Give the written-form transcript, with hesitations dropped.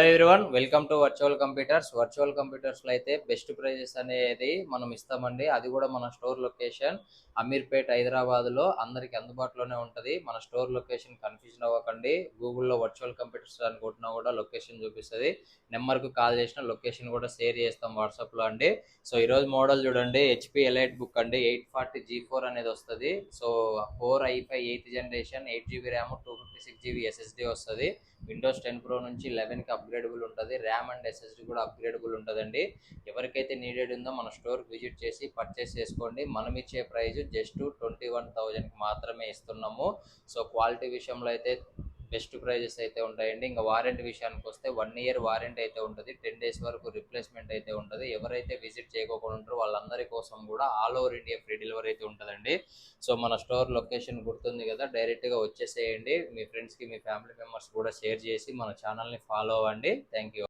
Hello everyone, welcome to virtual computers లో అయితే best prices అనేది మనం ఇస్తామండి. అది కూడా మన స్టోర్ లొకేషన్ అమీర్పేట్ హైదరాబాద్ లో అందరికి అందుబాటులోనే ఉంటది. మన స్టోర్ లొకేషన్ కన్ఫ్యూజన్ అవ్వకండి. గూగుల్లో వర్చువల్ కంప్యూటర్స్ అని కొట్టినా కూడా లొకేషన్ చూపిస్తుంది. నెంబర్ కు కాల్ చేసిన లొకేషన్ కూడా షేర్ చేస్తాం వాట్సాప్ లో అండి. సో ఈ రోజు మోడల్ చూడండి, హెచ్పి ఎలైట్ బుక్ అండి. 840 G4 అనేది వస్తుంది. So 4i5 8th generation, 8 GB RAM, 256 GB SSD వస్తుంది. విండోస్ 10 Pro నుంచి 11కి అప్గ్రేడబుల్ ఉంటుంది. ర్యామ్ అండ్ ఎస్ఎస్డి కూడా అప్గ్రేడబుల్ ఉంటుందండి. ఎవరికైతే నీడెడ్ ఉందో మన స్టోర్కి విజిట్ చేసి పర్చేస్ చేసుకోండి. మనం ఇచ్చే ప్రైస్ జస్ట్ 21,000కి మాత్రమే ఇస్తున్నాము. సో క్వాలిటీ విషయంలో అయితే బెస్ట్ ప్రైజెస్ అయితే ఉంటాయండి. ఇంకా వారంటీ విషయానికి వస్తే 1 year వారంటీ అయితే ఉంటుంది. 10 days వరకు రిప్లేస్మెంట్ అయితే ఉంటుంది. ఎవరైతే విజిట్ చేయకోకుండా ఉంటారో వాళ్ళందరి కోసం కూడా all over India free delivery అయితే ఉంటుందండి. సో మన స్టోర్ లొకేషన్ గుర్తుంది కదా, డైరెక్ట్గా వచ్చేసేయండి. మీ ఫ్రెండ్స్కి, మీ ఫ్యామిలీ మెంబర్స్ కూడా షేర్ చేసి మన ఛానల్ని ఫాలో అవ్వండి. Thank you.